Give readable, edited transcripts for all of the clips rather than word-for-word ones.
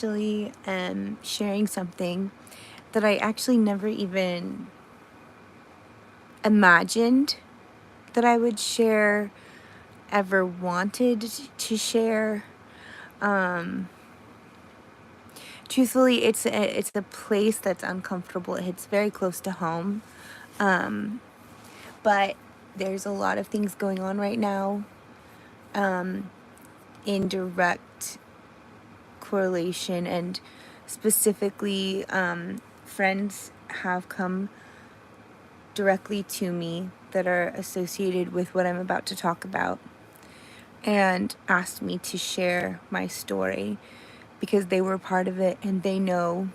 actually am sharing something that I actually never even imagined that I would share, ever wanted to share. Um, Truthfully, it's a place that's uncomfortable. It's very close to home. Um, but there's a lot of things going on right now, in direct correlation, and specifically, friends have come directly to me that are associated with what I'm about to talk about and asked me to share my story because they were part of it and they know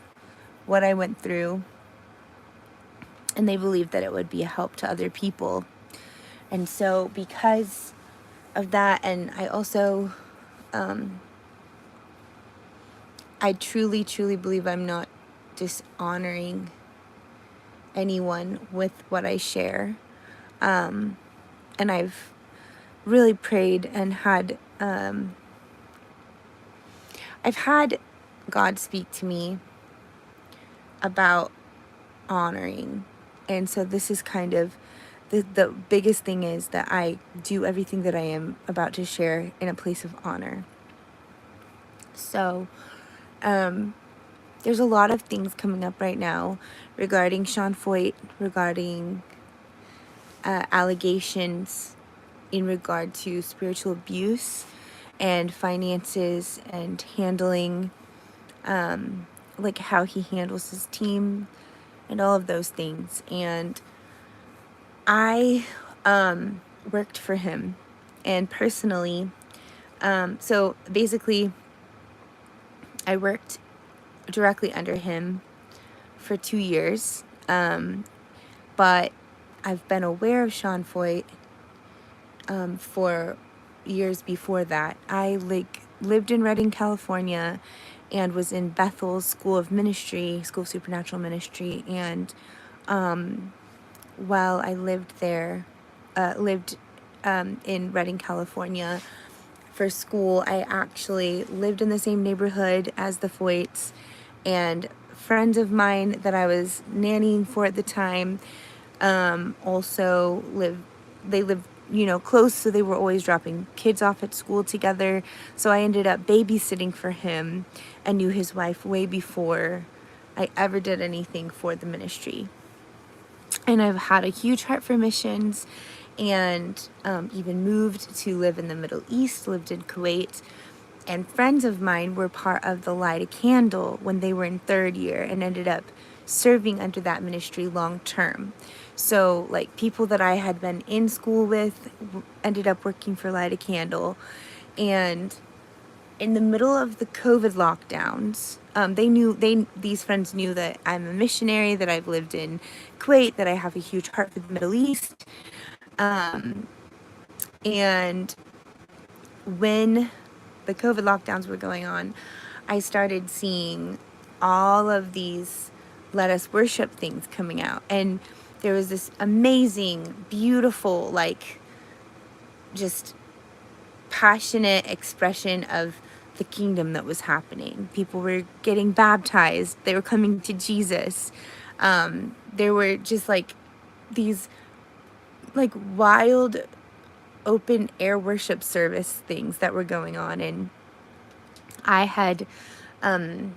what I went through, and they believe that it would be a help to other people. And so because of that, and I also, I truly, truly believe I'm not dishonoring anyone with what I share. And I've really prayed and had, I've had God speak to me about honoring. And so this is kind of the biggest thing is that I do everything that I am about to share in a place of honor. So, there's a lot of things coming up right now regarding Sean Fuecht, regarding allegations in regard to spiritual abuse and finances and handling, like how he handles his team and all of those things. And I worked for him, and personally, so basically I worked directly under him for 2 years, but I've been aware of Sean Fuecht for years before that. I lived in Redding, California, and was in Bethel's School of Ministry, School of Supernatural Ministry. And while I lived there, in Redding, California for school, I actually lived in the same neighborhood as the Feuchts, and friends of mine that I was nannying for at the time also lived close, so they were always dropping kids off at school together. So I ended up babysitting for him and knew his wife way before I ever did anything for the ministry. And I've had a huge heart for missions, and even moved to live in the Middle East, lived in Kuwait. And friends of mine were part of the Light a Candle when they were in 3rd year and ended up serving under that ministry long term. So like people that I had been in school with ended up working for Light a Candle. And in the middle of the COVID lockdowns, these friends knew that I'm a missionary, that I've lived in Kuwait, that I have a huge heart for the Middle East. And when the COVID lockdowns were going on, I started seeing all of these Let Us Worship things coming out. And there was this amazing, beautiful, like, just passionate expression of the kingdom that was happening. People were getting baptized. They were coming to Jesus. There were just like these like wild open air worship service things that were going on. And I had, in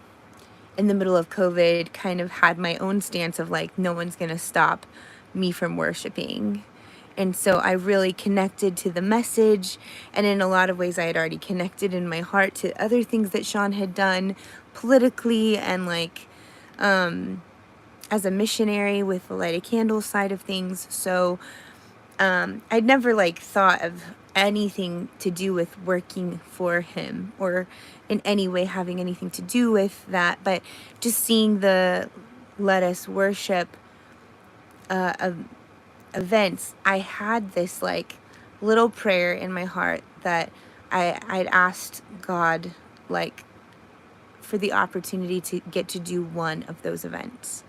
the middle of COVID, kind of had my own stance of like, no one's going to stop me from worshiping. And so I really connected to the message. And in a lot of ways, I had already connected in my heart to other things that Sean had done politically and like, as a missionary with the Light a Candle side of things. So I'd never like thought of anything to do with working for him or in any way having anything to do with that, but just seeing the Let Us Worship events, I had this like little prayer in my heart that I'd asked God like for the opportunity to get to do one of those events.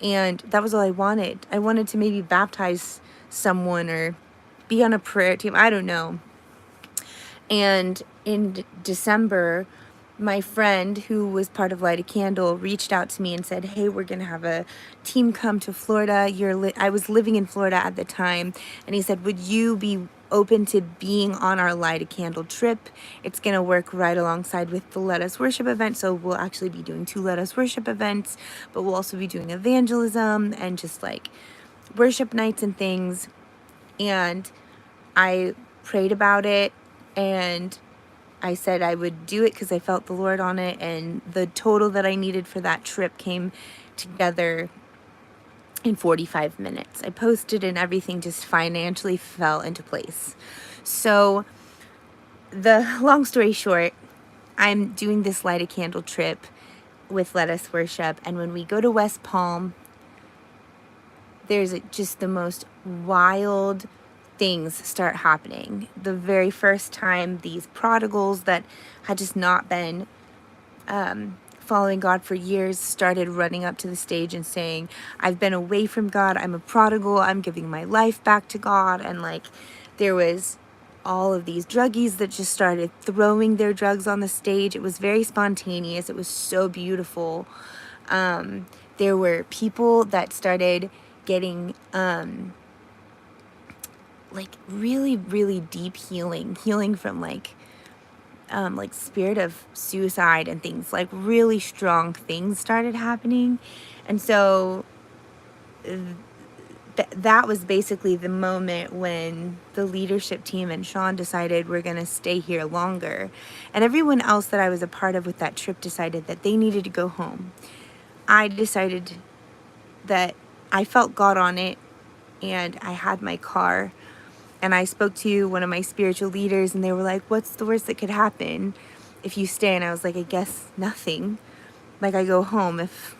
And that was all I wanted. I wanted to maybe baptize someone or be on a prayer team. I don't know. And in December, my friend who was part of Light a Candle reached out to me and said, hey, we're going to have a team come to Florida. I was living in Florida at the time. And he said, would you be open to being on our Light a Candle trip? It's going to work right alongside with the Let Us Worship event. So we'll actually be doing 2 Let Us Worship events, but we'll also be doing evangelism and just like worship nights and things. And I prayed about it, and I said I would do it because I felt the Lord on it, and the total that I needed for that trip came together in 45 minutes. I posted and everything just financially fell into place. So the long story short, I'm doing this Light a Candle trip with Let Us Worship, and when we go to West Palm, there's just the most wild things start happening. The very first time, these prodigals that had just not been following God for years started running up to the stage and saying, I've been away from God, I'm a prodigal, I'm giving my life back to God. And like, there was all of these druggies that just started throwing their drugs on the stage. It was very spontaneous. It was so beautiful. There were people that started getting like really, really deep healing from like spirit of suicide and things. Like really strong things started happening. And so that was basically the moment when the leadership team and Sean decided we're going to stay here longer. And everyone else that I was a part of with that trip decided that they needed to go home. I decided that I felt God on it, and I had my car, and I spoke to one of my spiritual leaders, and they were like, what's the worst that could happen if you stay? And I was like, I guess nothing. Like, I go home. If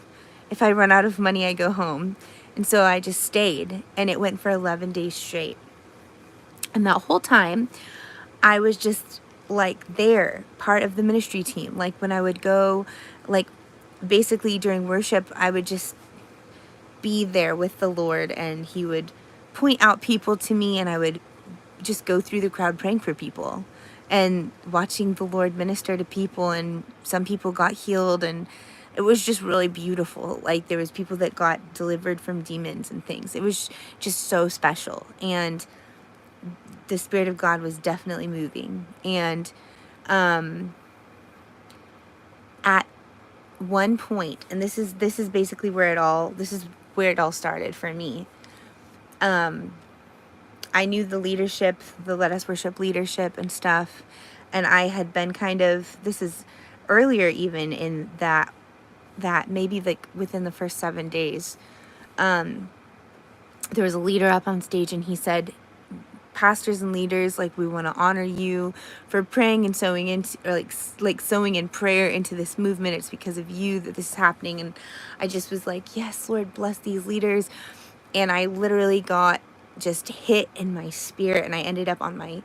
I run out of money, I go home. And so I just stayed, and it went for 11 days straight. And that whole time, I was just like there, part of the ministry team. Like when I would go, like basically during worship, I would just be there with the Lord, and he would point out people to me, and I would just go through the crowd praying for people and watching the Lord minister to people, and some people got healed, and it was just really beautiful. Like there was people that got delivered from demons and things. It was just so special, and the Spirit of God was definitely moving. And at one point, and this is basically where it all started for me. I knew the leadership, the Let Us Worship leadership and stuff, and I had been kind of, this is earlier even in that maybe like within the first 7 days, there was a leader up on stage, and he said, pastors and leaders, like, we want to honor you for praying and sowing into, or like sowing in prayer into this movement. It's because of you that this is happening. And I just was like, yes, Lord, bless these leaders. And I literally got just hit in my spirit, and I ended up on my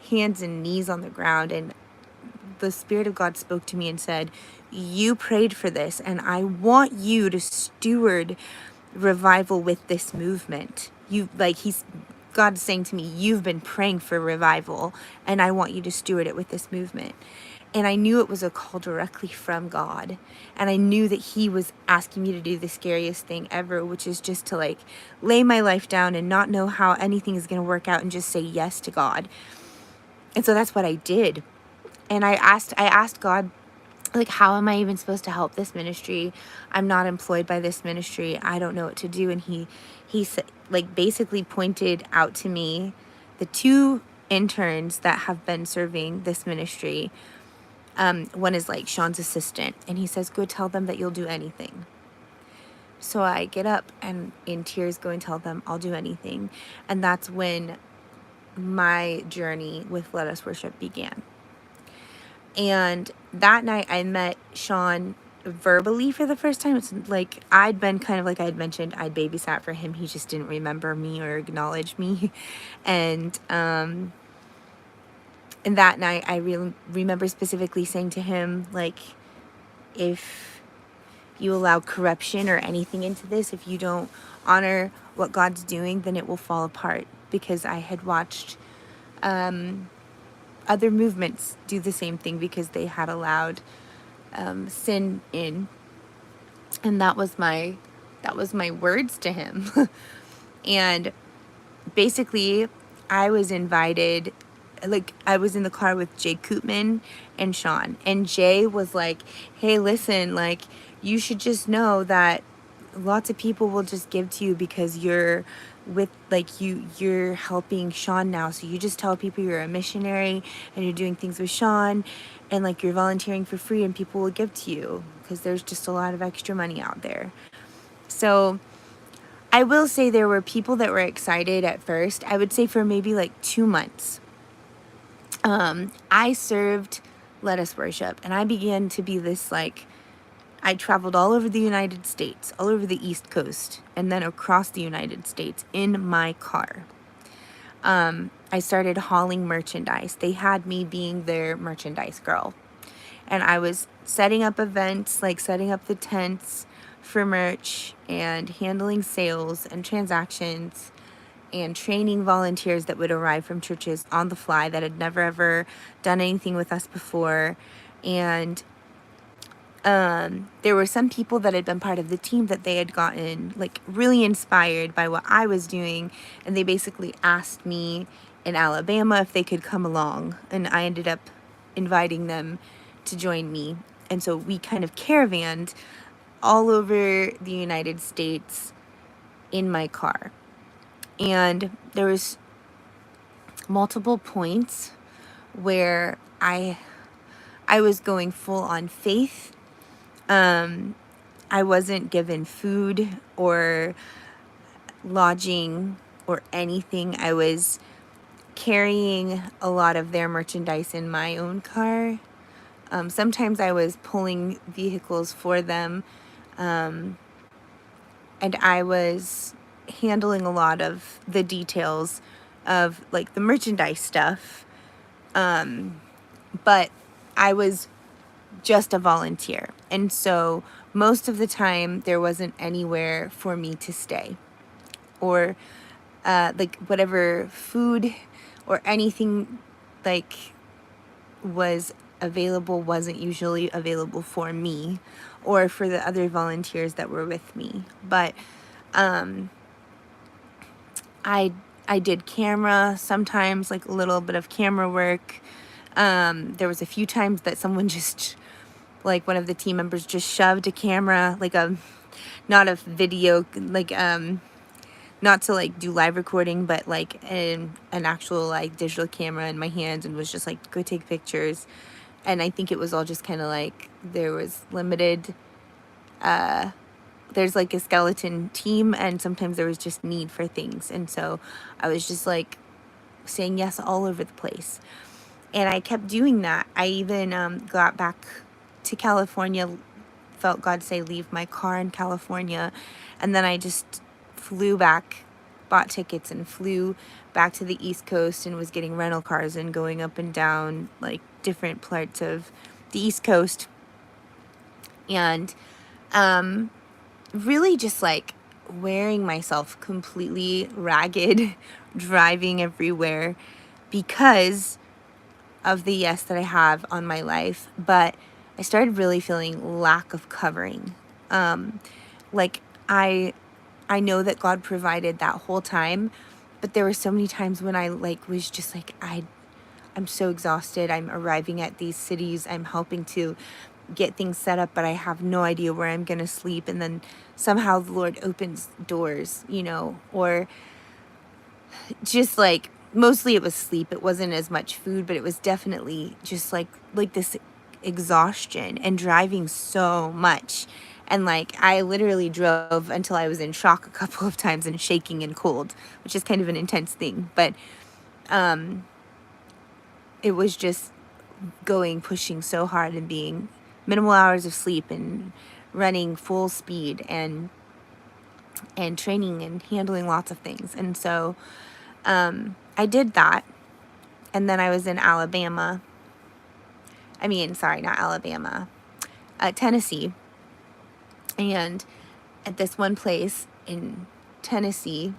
hands and knees on the ground, and the Spirit of God spoke to me and said, you prayed for this, and I want you to steward revival with this movement. God's saying to me, you've been praying for revival, and I want you to steward it with this movement. And I knew it was a call directly from God. And I knew that he was asking me to do the scariest thing ever, which is just to like lay my life down and not know how anything is going to work out and just say yes to God. And so that's what I did. And I asked God, like, how am I even supposed to help this ministry? I'm not employed by this ministry. I don't know what to do. And he like basically pointed out to me the 2 interns that have been serving this ministry. One is like Sean's assistant, and he says, go tell them that you'll do anything. So I get up and in tears go and tell them I'll do anything. And that's when my journey with Let Us Worship began. And that night I met Sean verbally for the first time. It's like I'd been kind of, like I had mentioned, I'd babysat for him. He just didn't remember me or acknowledge me. And that night I really remember specifically saying to him, like, if you allow corruption or anything into this, if you don't honor what God's doing, then it will fall apart. Because I had watched other movements do the same thing, because they had allowed sin in. And that was my words to him. And basically, I was invited, like, I was in the car with Jay Koopman and Sean. And Jay was like, hey, listen, like, you should just know that lots of people will just give to you because you're with, like, you're helping Sean now. So you just tell people you're a missionary and you're doing things with Sean, and, like, you're volunteering for free, and people will give to you because there's just a lot of extra money out there. So I will say there were people that were excited at first. I would say for maybe like 2 months. I served lettuce worship, and I began to be this, like, I traveled all over the United States, all over the East Coast, and then across the United States in my car. I started hauling merchandise. They had me being their merchandise girl. And I was setting up events, like setting up the tents for merch and handling sales and transactions and training volunteers that would arrive from churches on the fly that had never ever done anything with us before. And there were some people that had been part of the team that they had gotten, like, really inspired by what I was doing, and they basically asked me in Alabama if they could come along, and I ended up inviting them to join me. And so we kind of caravanned all over the United States in my car. And there was multiple points where I was going full on faith. I wasn't given food or lodging or anything. I was carrying a lot of their merchandise in my own car. Sometimes I was pulling vehicles for them, and I was handling a lot of the details of, like, the merchandise stuff. But I was just a volunteer. And so most of the time there wasn't anywhere for me to stay, or like, whatever food or anything, like, was available wasn't usually available for me or for the other volunteers that were with me. But I did camera sometimes, like a little bit of camera work. There was a few times that someone just, like, one of the team members just shoved a camera, like not a video, like, not to, like, do live recording, but, like, an actual, like, digital camera in my hands, and was just like, go take pictures. And I think it was all just kind of like, there was limited, there's, like, a skeleton team, and sometimes there was just need for things. And so I was just, like, saying yes all over the place. And I kept doing that. I even got back to California, felt God say, leave my car in California. And then I just flew back, bought tickets, and flew back to the East Coast, and was getting rental cars and going up and down, like, different parts of the East Coast. And really just, like, wearing myself completely ragged, driving everywhere because of the yes that I have on my life. But I started really feeling lack of covering. Like, I know that God provided that whole time, but there were so many times when I, like, was just like, I'm so exhausted. I'm arriving at these cities. I'm helping to get things set up, but I have no idea where I'm going to sleep. And then somehow the Lord opens doors, you know, or just, like, mostly it was sleep. It wasn't as much food, but it was definitely just like this exhaustion and driving so much. And, like, I literally drove until I was in shock a couple of times and shaking and cold, which is kind of an intense thing. But it was just pushing so hard and being minimal hours of sleep and running full speed and training and handling lots of things. And so I did that. And then I was in Alabama. I mean, sorry, not Alabama, Tennessee. And at this one place in Tennessee,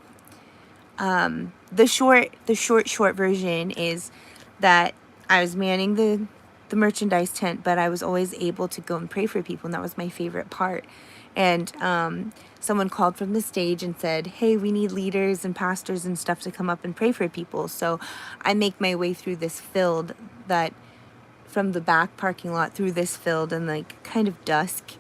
the short version is that I was manning the the merchandise tent, but I was always able to go and pray for people, and that was my favorite part. And someone called from the stage and said, hey, we need leaders and pastors and stuff to come up and pray for people. So I make my way through this field, that from the back parking lot through this field, and like kind of dusk,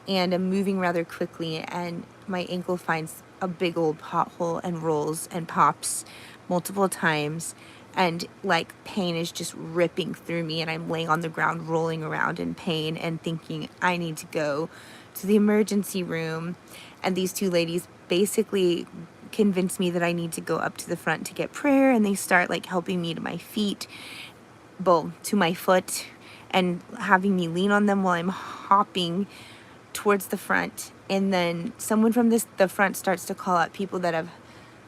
and I'm moving rather quickly, and my ankle finds a big old pothole and rolls and pops multiple times, and like pain is just ripping through me, and I'm laying on the ground rolling around in pain and thinking I need to go to the emergency room. And these two ladies basically convince me that I need to go up to the front to get prayer, and they start like helping me to my feet, well, to my foot, and having me lean on them while I'm hopping towards the front. And then someone from the front starts to call out people that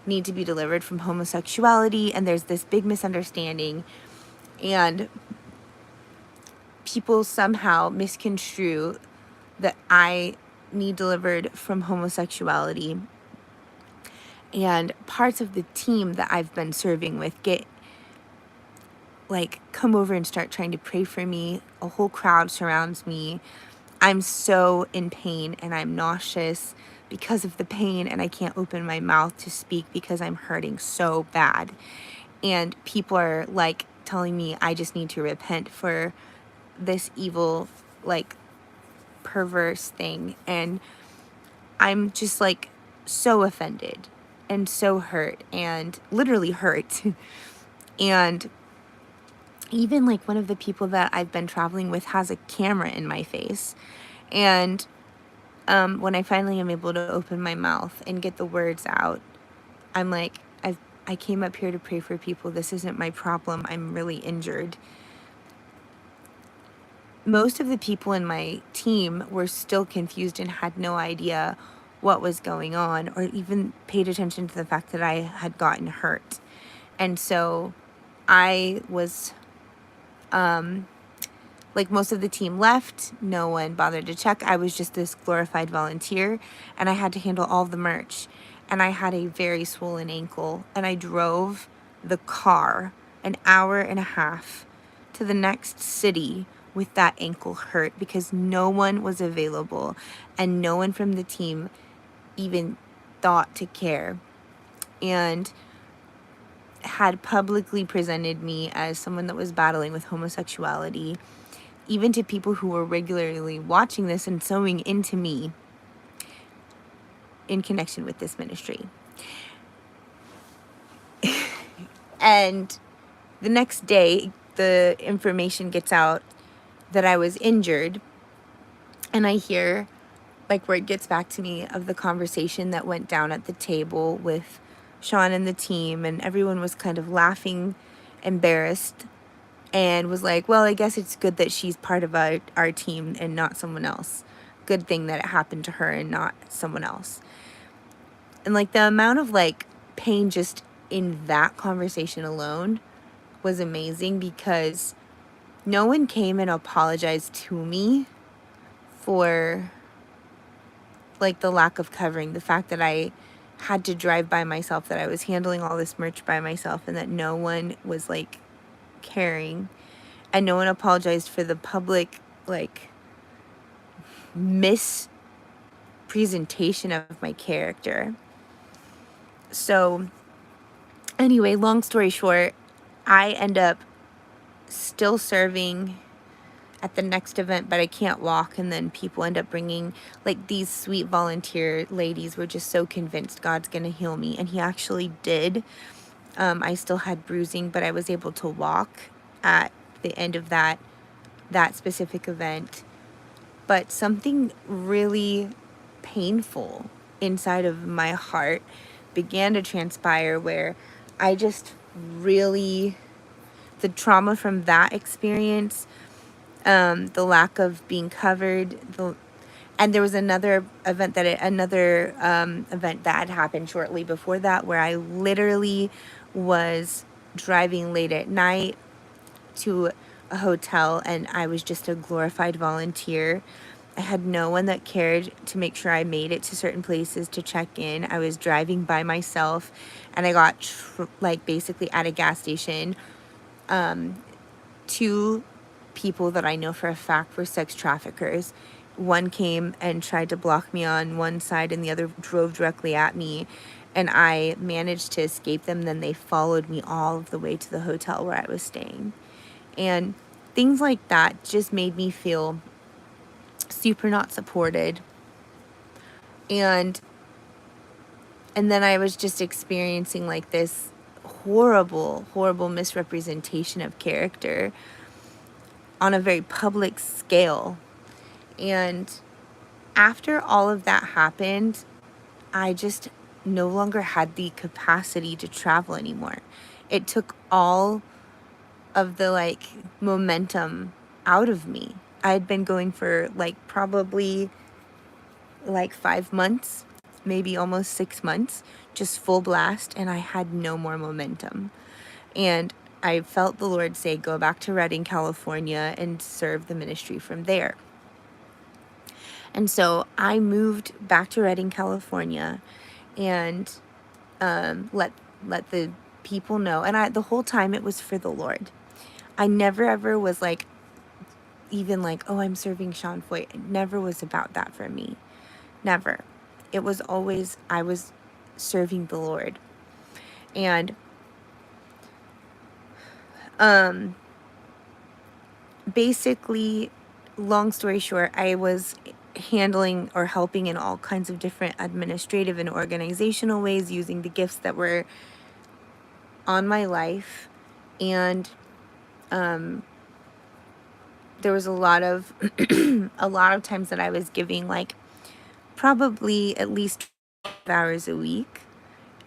need to be delivered from homosexuality, and there's this big misunderstanding, and people somehow misconstrue that I need delivered from homosexuality, and parts of the team that I've been serving with come over and start trying to pray for me. A whole crowd surrounds me. I'm so in pain, and I'm nauseous because of the pain, and I can't open my mouth to speak because I'm hurting so bad. And people are like telling me I just need to repent for this evil, like, perverse thing. And I'm just like so offended and so hurt, and literally hurt. And even like one of the people that I've been traveling with has a camera in my face. And when I finally am able to open my mouth and get the words out, I'm like, I came up here to pray for people. This isn't my problem. I'm really injured. Most of the people in my team were still confused and had no idea what was going on, or even paid attention to the fact that I had gotten hurt. And so I was, like, most of the team left. No one bothered to check. I was just this glorified volunteer, and I had to handle all the merch. And I had a very swollen ankle, and I drove the car an hour and a half to the next city with that ankle hurt because no one was available, and no one from the team even thought to care, and had publicly presented me as someone that was battling with homosexuality, even to people who were regularly watching this and sewing into me in connection with this ministry. And the next day, the information gets out that I was injured, and I hear, like, where it gets back to me of the conversation that went down at the table with Sean and the team, and everyone was kind of laughing, embarrassed, and was like, well, I guess it's good that she's part of our team and not someone else. Good thing that it happened to her and not someone else. And like the amount of like pain just in that conversation alone was amazing, because no one came and apologized to me for like the lack of covering, the fact that I had to drive by myself, that I was handling all this merch by myself, and that no one was like caring, and no one apologized for the public like mispresentation of my character. So anyway, long story short, I end up still serving at the next event, but I can't walk. And then people end up bringing, like, these sweet volunteer ladies were just so convinced God's going to heal me. And he actually did. I still had bruising, but I was able to walk at the end of that specific event. But something really painful inside of my heart began to transpire, where I just really, the trauma from that experience, the lack of being covered, and there was another event that had happened shortly before that, where I literally was driving late at night to a hotel, and I was just a glorified volunteer. I had no one that cared to make sure I made it to certain places to check in. I was driving by myself, and I got basically at a gas station, 2 people that I know for a fact were sex traffickers. One came and tried to block me on one side, and the other drove directly at me. And I managed to escape them. Then they followed me all of the way to the hotel where I was staying. And things like that just made me feel super not supported. And then I was just experiencing like this horrible misrepresentation of character on a very public scale. And after all of that happened, I just no longer had the capacity to travel anymore. It took all of the like momentum out of me. I had been going for like probably like 5 months, maybe almost 6 months, just full blast, and I had no more momentum. And I felt the Lord say, go back to Redding, California, and serve the ministry from there. And so I moved back to Redding, California, and let the people know. And the whole time it was for the Lord. I never ever was like, even like, oh, I'm serving Sean Fuecht. It never was about that for me. Never. It was always, I was serving the Lord. And basically, long story short, I was handling or helping in all kinds of different administrative and organizational ways using the gifts that were on my life. And there was a lot of times that I was giving like probably at least 12 hours a week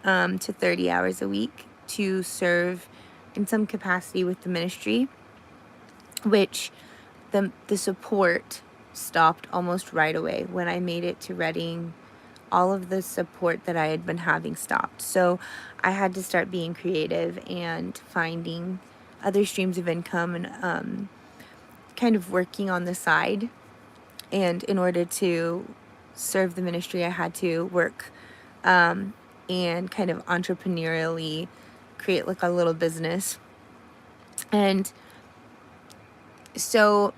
to 30 hours a week to serve in some capacity with the ministry, which the support stopped almost right away. When I made it to Reading, all of the support that I had been having stopped. So I had to start being creative and finding other streams of income and kind of working on the side. And in order to serve the ministry, I had to work and kind of entrepreneurially create like a little business. And so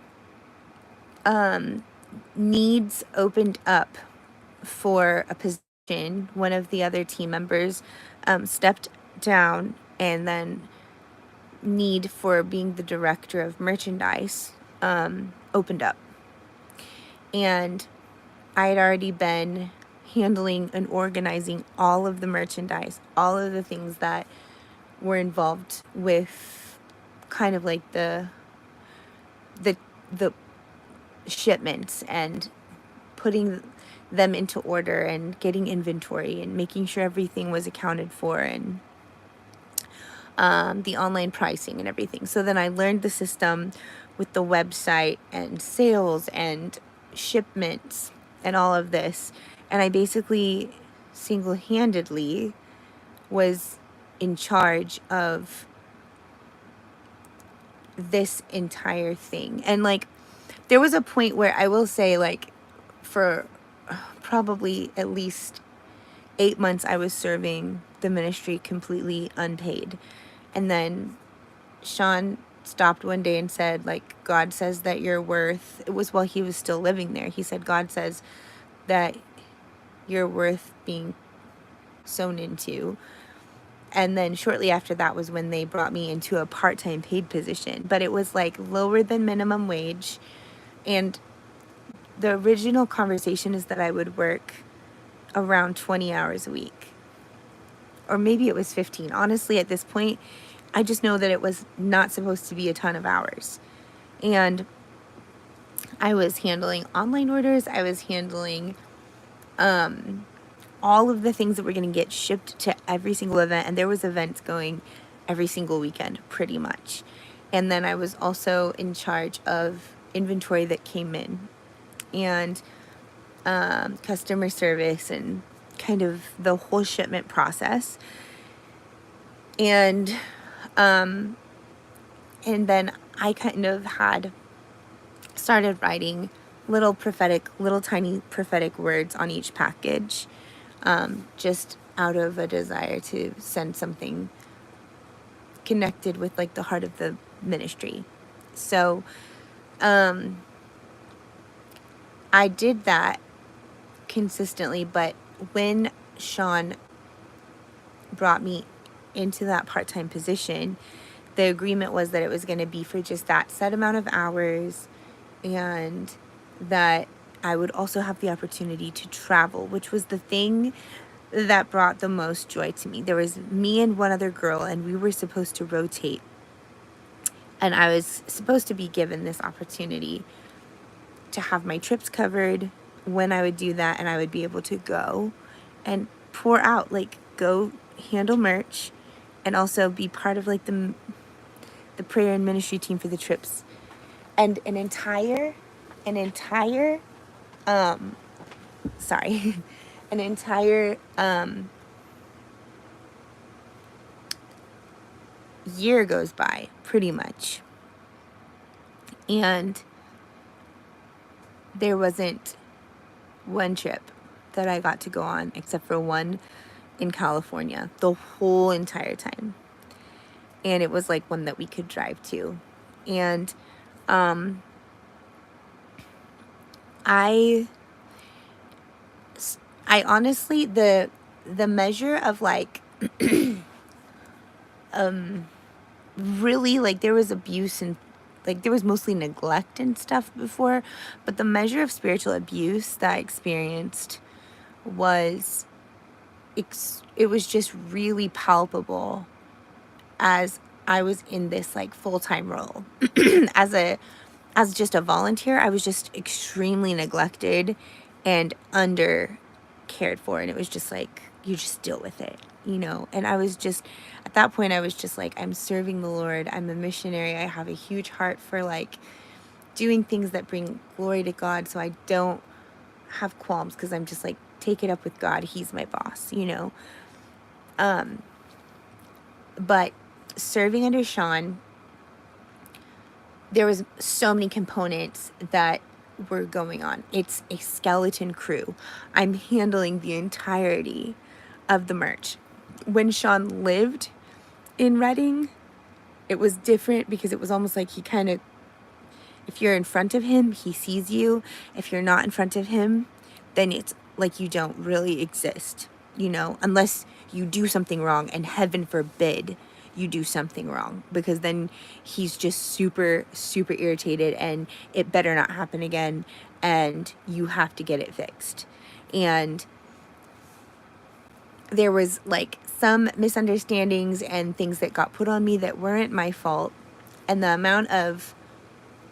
needs opened up for a position. One of the other team members stepped down, and then need for being the director of merchandise opened up. And I had already been handling and organizing all of the merchandise, all of the things that were involved with kind of like the shipments and putting them into order and getting inventory and making sure everything was accounted for, and the online pricing and everything. So then I learned the system with the website and sales and shipments and all of this. And I basically single-handedly was in charge of this entire thing. And like, there was a point where I will say, like, for probably at least 8 months, I was serving the ministry completely unpaid. And then Sean stopped one day and said, like, God says that you're worth, it was while he was still living there. He said, God says that you're worth being sown into. And then shortly after that was when they brought me into a part-time paid position. But it was like lower than minimum wage. And the original conversation is that I would work around 20 hours a week. Or maybe it was 15. Honestly, at this point, I just know that it was not supposed to be a ton of hours. And I was handling online orders. I was handling all of the things that were going to get shipped to every single event. And there was events going every single weekend, pretty much. And then I was also in charge of inventory that came in, and customer service, and kind of the whole shipment process. And then I kind of had started writing little tiny prophetic words on each package, just out of a desire to send something connected with like the heart of the ministry. So I did that consistently, but when Sean brought me into that part-time position, the agreement was that it was going to be for just that set amount of hours, and that I would also have the opportunity to travel, which was the thing that brought the most joy to me. There was me and one other girl, and we were supposed to rotate, and I was supposed to be given this opportunity to have my trips covered when I would do that, and I would be able to go and pour out, like, go handle merch, and also be part of like the prayer and ministry team for the trips. And an entire sorry, an entire year goes by, pretty much, and there wasn't one trip that I got to go on except for one in California the whole entire time. And it was like one that we could drive to. And I honestly, the measure of like really, like, there was abuse and like there was mostly neglect and stuff before, but the measure of spiritual abuse that I experienced was it was just really palpable as I was in this like full-time role. As just a volunteer, I was just extremely neglected and under cared for, and it was just like, you just deal with it, you know. And I was just, at that point, I was just like, I'm serving the Lord, I'm a missionary, I have a huge heart for like doing things that bring glory to God, so I don't have qualms, because I'm just like, take it up with God, he's my boss, you know. But serving under Sean, there was so many components that were going on. It's a skeleton crew. I'm handling the entirety of the merch. When Sean lived in Reading, it was different, because it was almost like he kind of, if you're in front of him, he sees you. If you're not in front of him, then it's like you don't really exist, you know, unless you do something wrong, and heaven forbid you do something wrong, because then he's just super, super irritated, and it better not happen again, and you have to get it fixed. And there was like some misunderstandings and things that got put on me that weren't my fault, and the amount of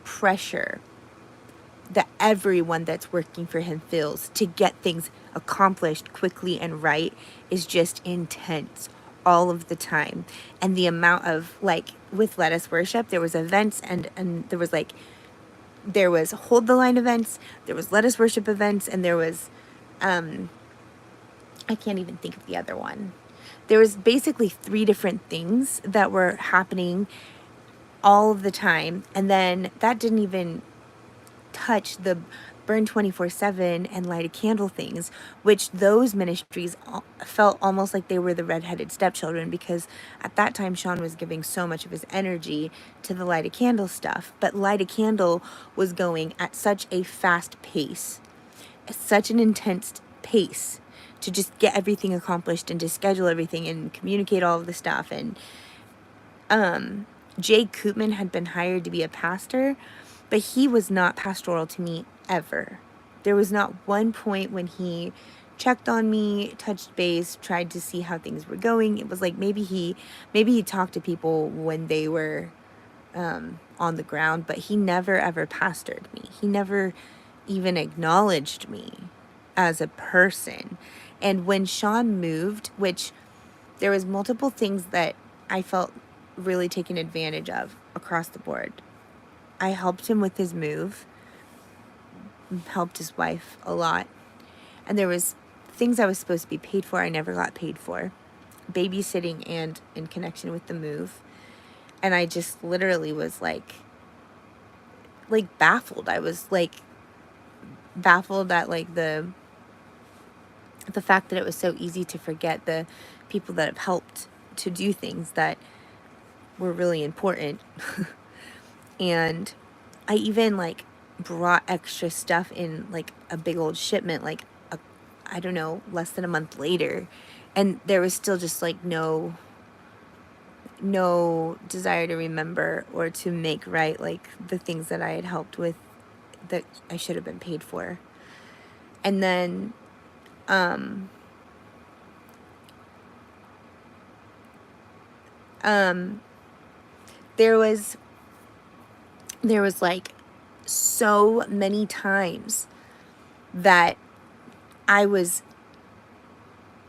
pressure that everyone that's working for him feels to get things accomplished quickly and right is just intense all of the time. And the amount of, like, with Let Us Worship, there was events, and there was like, there was Hold the Line events, there was Let Us Worship events, and there was I can't even think of the other one. There was basically 3 different things that were happening all of the time, and then that didn't even touch the Burn 24/7 and Light a Candle things, which those ministries felt almost like they were the redheaded stepchildren, because at that time Sean was giving so much of his energy to the Light a Candle stuff, but Light a Candle was going at such a fast pace, such an intense pace, to just get everything accomplished and to schedule everything and communicate all of the stuff. And Jay Koopman had been hired to be a pastor, but he was not pastoral to me ever. There was not one point when he checked on me, touched base, tried to see how things were going. It was like maybe he talked to people when they were on the ground, but he never ever pastored me. He never even acknowledged me as a person. And when Sean moved, which there was multiple things that I felt really taken advantage of across the board. I helped him with his move, helped his wife a lot. And there was things I was supposed to be paid for I never got paid for, babysitting and in connection with the move. And I just literally was like baffled. I was like baffled at like the fact that it was so easy to forget the people that have helped to do things that were really important. And I even like brought extra stuff in like a big old shipment, like I don't know, less than a month later. And there was still just like no desire to remember or to make right like the things that I had helped with that I should have been paid for. And then um um there was like so many times that I was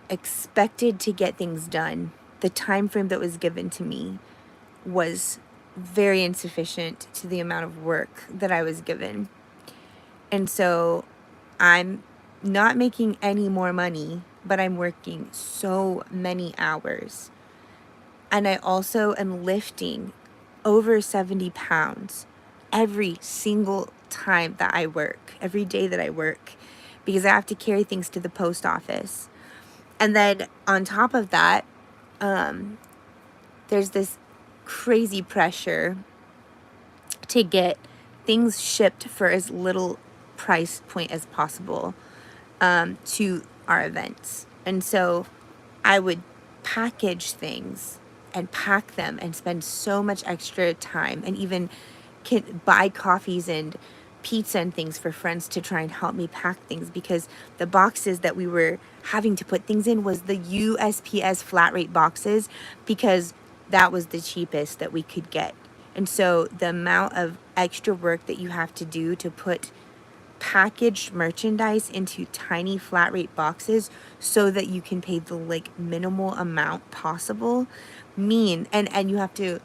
expected to get things done. The time frame that was given to me was very insufficient to the amount of work that I was given. And so I'm not making any more money, but I'm working so many hours. And I also am lifting over 70 pounds every single time that I work, every day that I work, because I have to carry things to the post office. And then on top of that, there's this crazy pressure to get things shipped for as little price point as possible to our events. And so I would package things and pack them and spend so much extra time and even buy coffees and pizza and things for friends to try and help me pack things, because the boxes that we were having to put things in was the USPS flat rate boxes, because that was the cheapest that we could get. And so the amount of extra work that you have to do to put packaged merchandise into tiny flat rate boxes so that you can pay the like minimal amount possible and you have to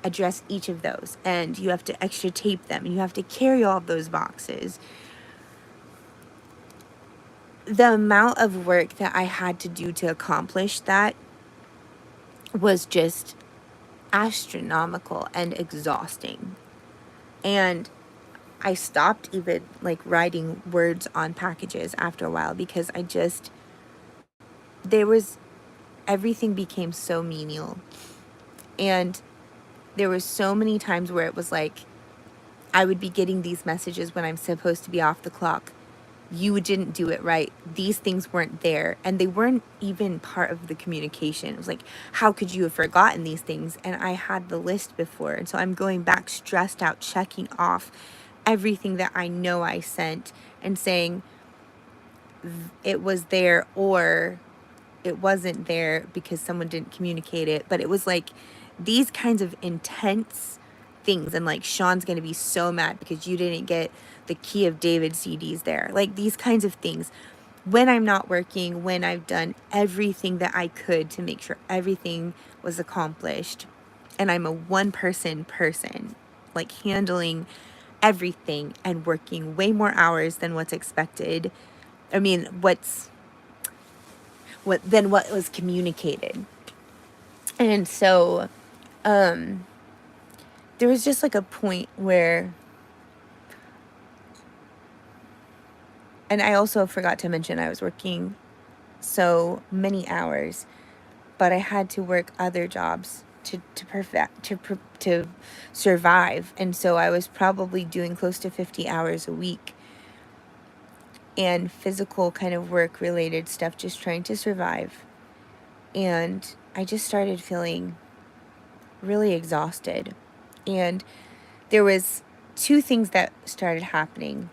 address each of those, and you have to extra tape them, and you have to carry all of those boxes. The amount of work that I had to do to accomplish that was just astronomical and exhausting. And I stopped even like writing words on packages after a while, because everything became so menial. And there were so many times where it was like, I would be getting these messages when I'm supposed to be off the clock. You didn't do it right. These things weren't there. And they weren't even part of the communication. It was like, how could you have forgotten these things? And I had the list before. And so I'm going back stressed out, checking off everything that I know I sent and saying it was there or it wasn't there because someone didn't communicate it. But it was like these kinds of intense things, and like, Sean's gonna be so mad because you didn't get the Key of David CDs there. Like these kinds of things. When I'm not working, when I've done everything that I could to make sure everything was accomplished, and I'm a one-person person, like handling everything and working way more hours than what's expected. I mean, what was communicated. And so there was just like a point where, and I also forgot to mention I was working so many hours, but I had to work other jobs to survive. And so I was probably doing close to 50 hours a week and physical kind of work related stuff, just trying to survive. And I just started feeling really exhausted. And there was two things that started happening.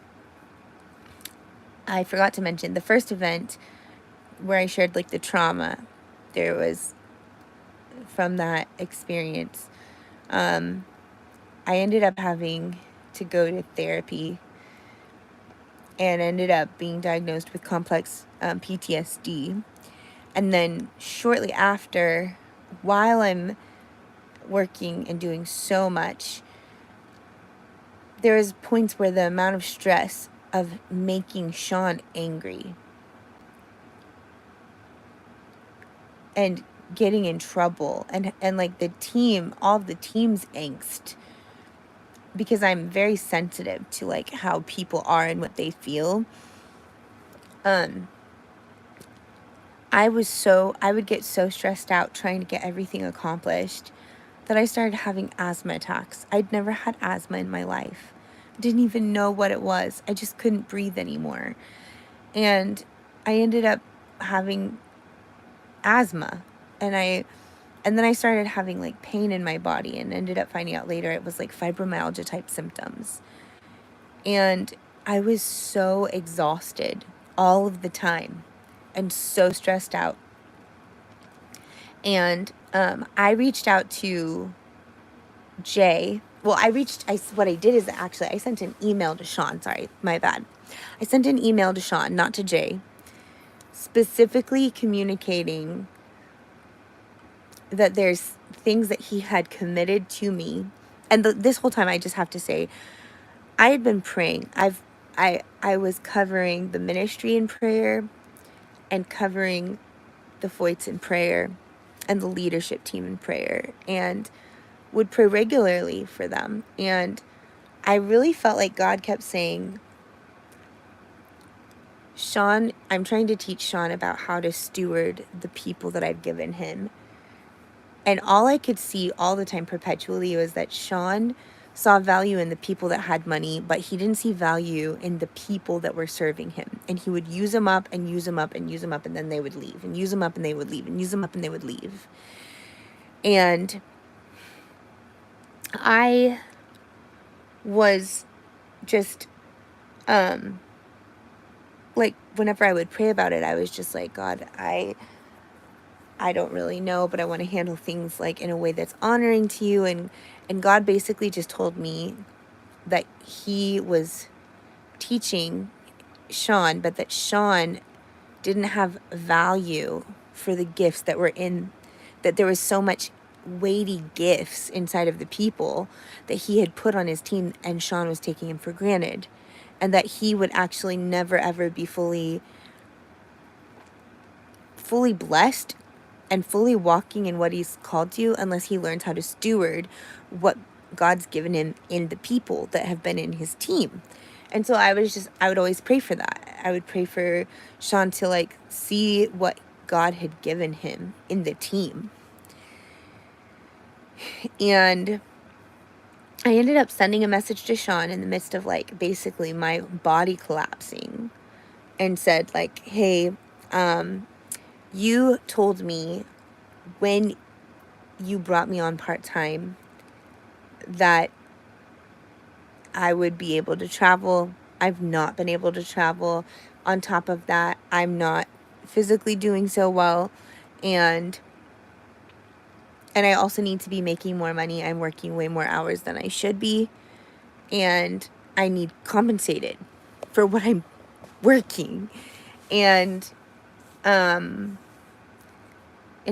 I forgot to mention the first event where I shared like the trauma there was from that experience. I ended up having to go to therapy and ended up being diagnosed with complex PTSD. And then shortly after, while I'm working and doing so much, there was points where the amount of stress of making Sean angry and getting in trouble and like the team, all of the team's angst, because I'm very sensitive to like how people are and what they feel. I would get so stressed out trying to get everything accomplished that I started having asthma attacks. I'd never had asthma in my life. didn't even know what it was. I just couldn't breathe anymore. And I ended up having asthma. And then I started having like pain in my body, and ended up finding out later it was like fibromyalgia type symptoms. And I was so exhausted all of the time and so stressed out. And I reached out to Jay. Well, what I did is actually I sent an email to Sean. Sorry, my bad. I sent an email to Sean, not to Jay, specifically communicating that there's things that he had committed to me. And this whole time, I just have to say, I had been praying. I was covering the ministry in prayer, and covering the Feuchts in prayer, and the leadership team in prayer, and would pray regularly for them. And I really felt like God kept saying, Sean, I'm trying to teach Sean about how to steward the people that I've given him. And all I could see all the time perpetually was that Sean saw value in the people that had money, but he didn't see value in the people that were serving him. And he would use them up and use them up and use them up, and then they would leave, and use them up and they would leave, and use them up and they would leave. And I was just, like, whenever I would pray about it, I was just like, God, I don't really know, but I want to handle things like in a way that's honoring to you. And God basically just told me that he was teaching Sean, but that Sean didn't have value for the gifts that were in, that there was so much weighty gifts inside of the people that he had put on his team, and Sean was taking him for granted, and that he would actually never ever be fully blessed and fully walking in what he's called to unless he learns how to steward what God's given him in the people that have been in his team. And so I would always pray for that. I would pray for Sean to like see what God had given him in the team. And I ended up sending a message to Sean in the midst of like basically my body collapsing, and said like, hey, you told me when you brought me on part-time that I would be able to travel. I've not been able to travel. On top of that, I'm not physically doing so well. And I also need to be making more money. I'm working way more hours than I should be. And I need compensated for what I'm working. And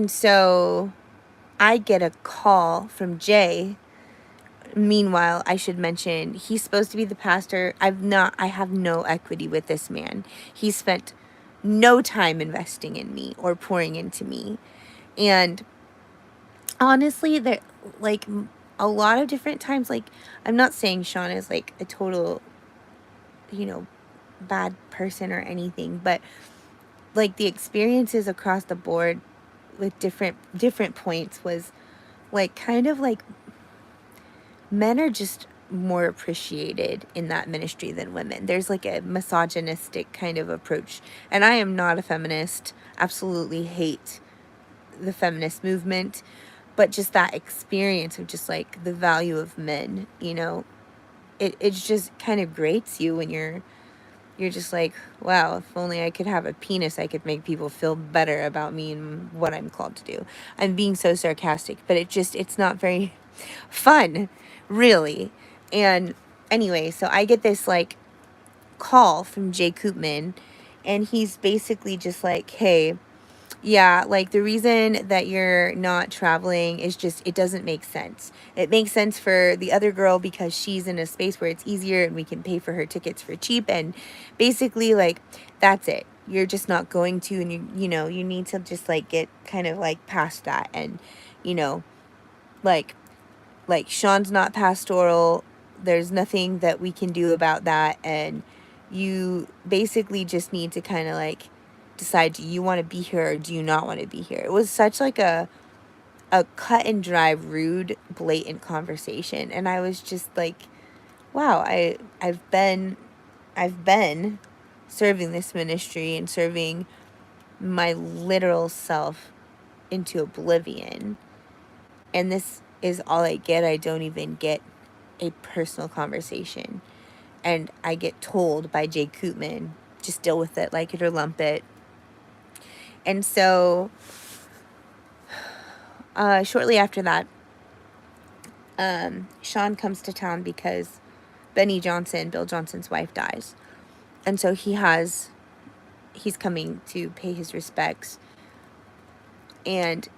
so I get a call from Jay. Meanwhile, I should mention, he's supposed to be the pastor. I have no equity with this man. He spent no time investing in me or pouring into me. And honestly, there, like, a lot of different times, like, I'm not saying Sean is like a total, bad person or anything, but like the experiences across the board with different points was like kind of like men are just more appreciated in that ministry than women. There's like a misogynistic kind of approach. And I am not a feminist, absolutely hate the feminist movement, but just that experience of just like the value of men, it just kind of grates you when you're just like, wow, if only I could have a penis, I could make people feel better about me and what I'm called to do. I'm being so sarcastic, but it's not very fun, really. And anyway, so I get this like call from Jay Koopman, and he's basically just like, hey, yeah, like the reason that you're not traveling is just, it doesn't make sense. It makes sense for the other girl because she's in a space where it's easier and we can pay for her tickets for cheap. And basically, like, that's it. You're just not going to, and you need to just like get kind of like past that. And, like Sean's not pastoral. There's nothing that we can do about that. And you basically just need to kind of like decide, do you want to be here or do you not want to be here? It was such like a cut and dry, rude, blatant conversation. And I was just like, wow, I've been serving this ministry and serving my literal self into oblivion. And this is all I get. I don't even get a personal conversation. And I get told by Jay Koopman, just deal with it, like it or lump it. And so shortly after that, Sean comes to town because Benny Johnson, Bill Johnson's wife, dies. And so he's coming to pay his respects. And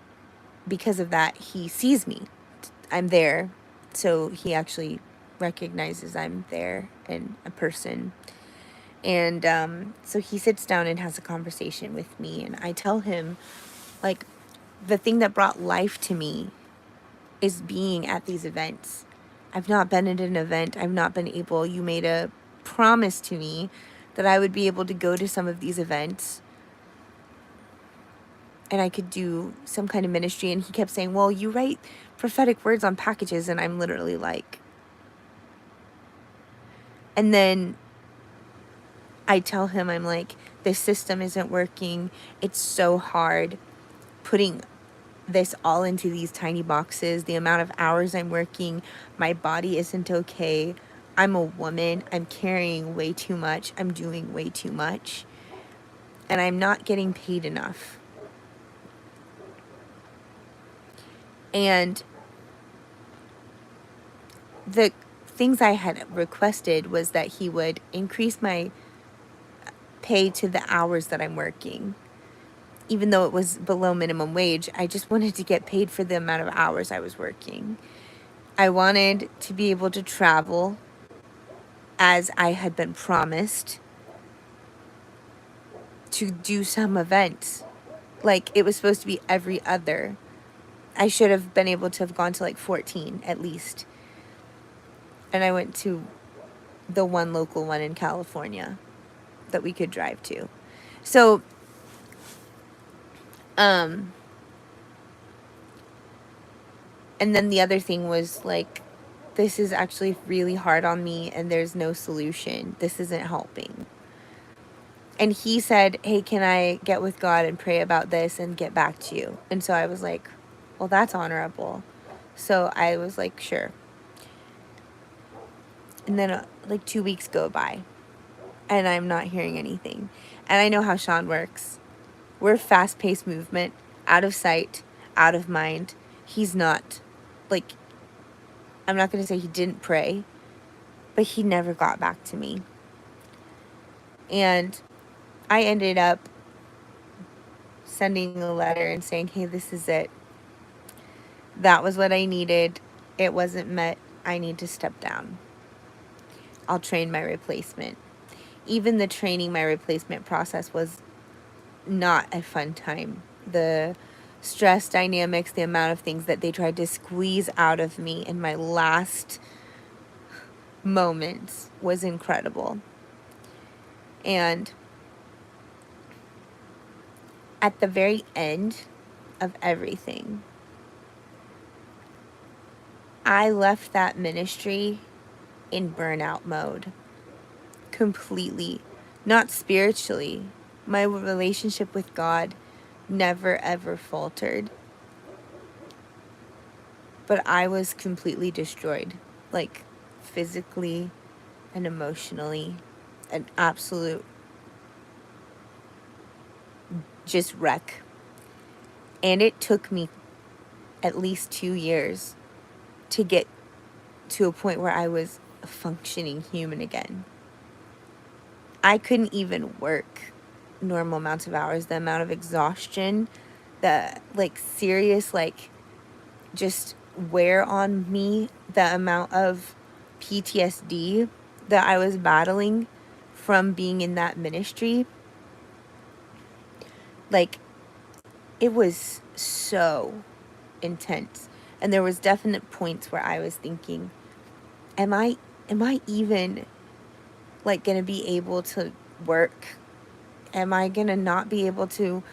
because of that, he sees me. I'm there. So he actually recognizes I'm there and a person. And so he sits down and has a conversation with me. And I tell him, like, the thing that brought life to me is being at these events. I've not been at an event. I've not been able. You made a promise to me that I would be able to go to some of these events and I could do some kind of ministry. And he kept saying, well, you write prophetic words on packages. And I'm literally like, and then I tell him, I'm like, this system isn't working. It's so hard putting this all into these tiny boxes. The amount of hours I'm working, my body isn't okay. I'm a woman. I'm carrying way too much. I'm doing way too much. And I'm not getting paid enough. And the things I had requested was that he would increase my pay to the hours that I'm working. Even though it was below minimum wage, I just wanted to get paid for the amount of hours I was working. I wanted to be able to travel as I had been promised to do some events. Like, it was supposed to be every other. I should have been able to have gone to like 14 at least. And I went to the one local one in California that we could drive to. So, and then the other thing was like, this is actually really hard on me and there's no solution. This isn't helping. And he said, hey, can I get with God and pray about this and get back to you? And so I was like, well, that's honorable. So I was like, sure. And then like 2 weeks go by and I'm not hearing anything. And I know how Sean works. We're fast-paced movement, out of sight, out of mind. He's not, like, I'm not going to say he didn't pray, but he never got back to me. And I ended up sending a letter and saying, hey, this is it. That was what I needed. It wasn't met. I need to step down. I'll train my replacement. Even the training my replacement process was not a fun time. The stress dynamics, the amount of things that they tried to squeeze out of me in my last moments was incredible. And at the very end of everything, I left that ministry in burnout mode completely, not spiritually. My relationship with God never ever faltered, but I was completely destroyed, like physically and emotionally, an absolute just wreck. And it took me at least 2 years to get to a point where I was a functioning human again. I couldn't even work normal amounts of hours. The amount of exhaustion, the like serious like just wear on me, the amount of PTSD that I was battling from being in that ministry, like, it was so intense. And there was definite points where I was thinking, am I even like gonna be able to work? Am I gonna not be able to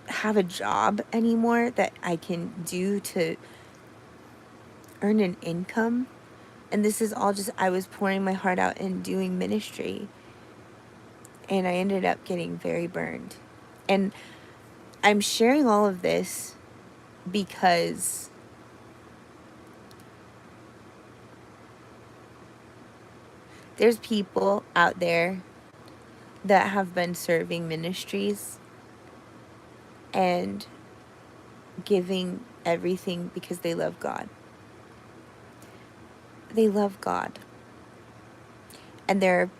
have a job anymore that I can do to earn an income? And this is all just, I was pouring my heart out and doing ministry. And I ended up getting very burned. And I'm sharing all of this because there's people out there that have been serving ministries and giving everything because they love God. They love God. And there are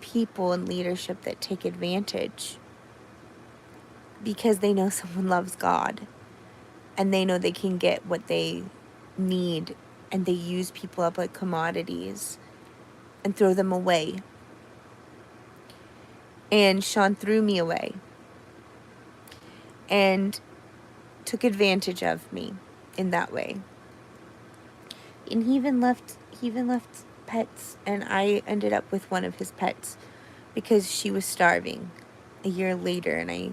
people in leadership that take advantage because they know someone loves God and they know they can get what they need, and they use people up like commodities and throw them away. And Sean threw me away and took advantage of me in that way. And he even left pets, and I ended up with one of his pets because she was starving a year later, and I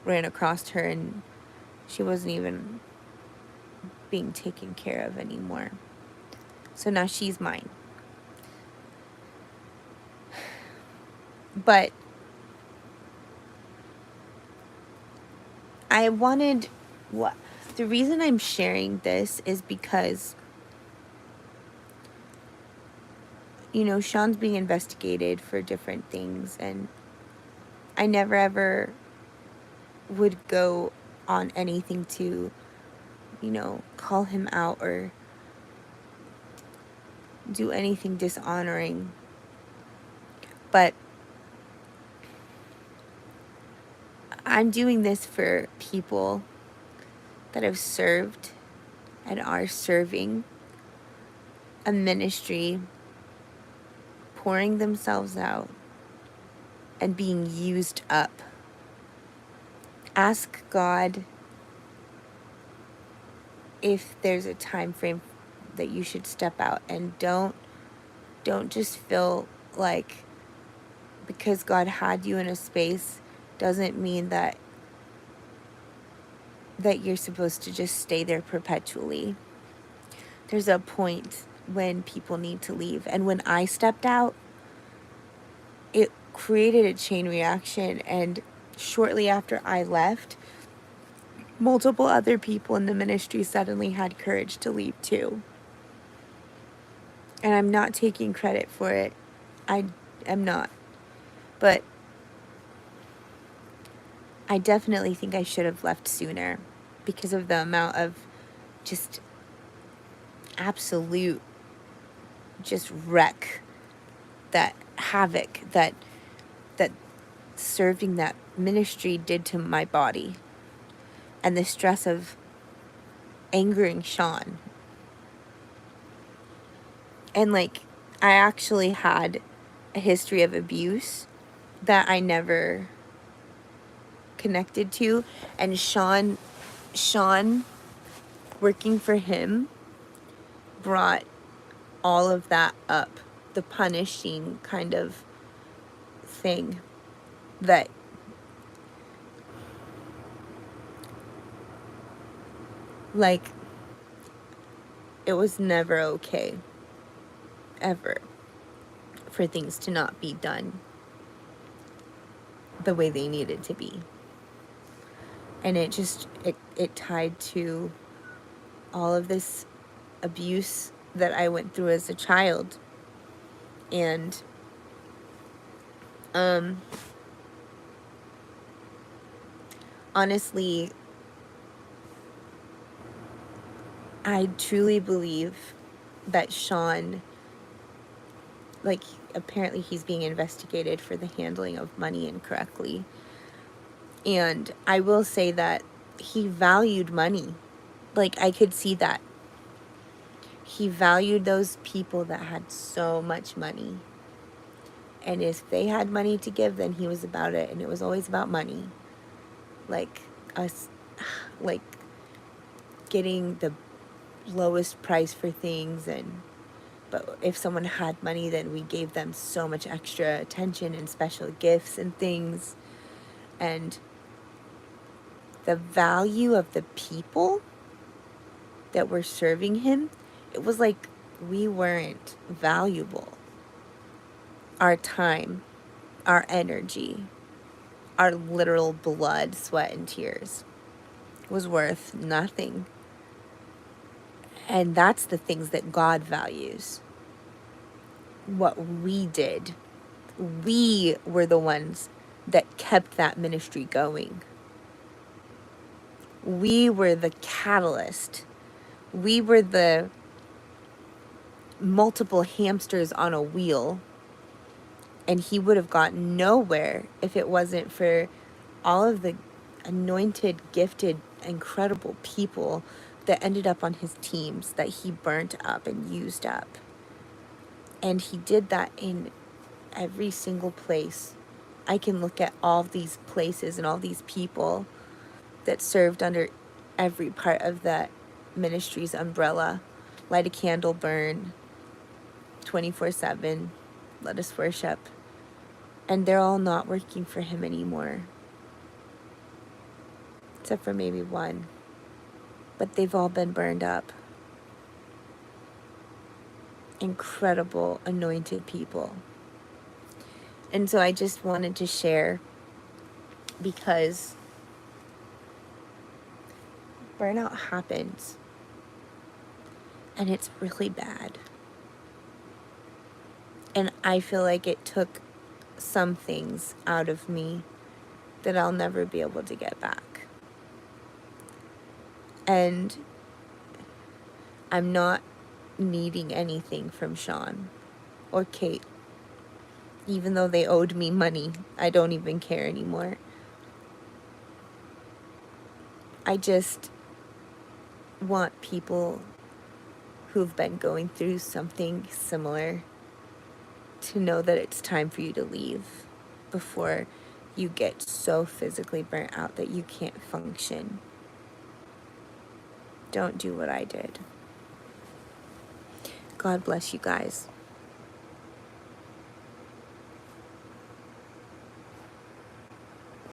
ran across her and she wasn't even being taken care of anymore. So now she's mine. But I wanted, what the reason I'm sharing this is because, you know, Sean's being investigated for different things, and I never ever would go on anything to, you know, call him out or do anything dishonoring. But I'm doing this for people that have served and are serving a ministry, pouring themselves out and being used up. Ask God if there's a time frame that you should step out, and don't just feel like because God had you in a space doesn't mean that you're supposed to just stay there perpetually. There's a point when people need to leave, and when I stepped out, it created a chain reaction, and shortly after I left, multiple other people in the ministry suddenly had courage to leave too. And I'm not taking credit for it. I am not. But I definitely think I should have left sooner because of the amount of just absolute just wreck, that havoc that serving that ministry did to my body, and the stress of angering Sean. And like, I actually had a history of abuse that I never connected to, and Sean working for him brought all of that up, the punishing kind of thing that like it was never okay ever for things to not be done the way they needed to be. And it just it tied to all of this abuse that I went through as a child. And honestly, I truly believe that Sean, like, apparently he's being investigated for the handling of money incorrectly. And I will say that he valued money. Like, I could see that. He valued those people that had so much money. And if they had money to give, then he was about it. And it was always about money. Like, us, like, getting the lowest price for things. But if someone had money, then we gave them so much extra attention and special gifts and things. And the value of the people that were serving him, it was like we weren't valuable. Our time, our energy, our literal blood, sweat, and tears was worth nothing. And that's the things that God values. What we did. We were the ones that kept that ministry going. We were the catalyst. We were the multiple hamsters on a wheel. And he would have gotten nowhere if it wasn't for all of the anointed, gifted, incredible people that ended up on his teams that he burnt up and used up. And he did that in every single place. I can look at all these places and all these people that served under every part of that ministry's umbrella. Light a candle, burn, 24/7, let us worship. And they're all not working for him anymore. Except for maybe one. But they've all been burned up. Incredible, anointed people. And so I just wanted to share, because burnout happens. And it's really bad. And I feel like it took some things out of me that I'll never be able to get back. And I'm not needing anything from Sean or Kate. Even though they owed me money, I don't even care anymore. I just want people who've been going through something similar to know that it's time for you to leave before you get so physically burnt out that you can't function. Don't do what I did. God bless you guys.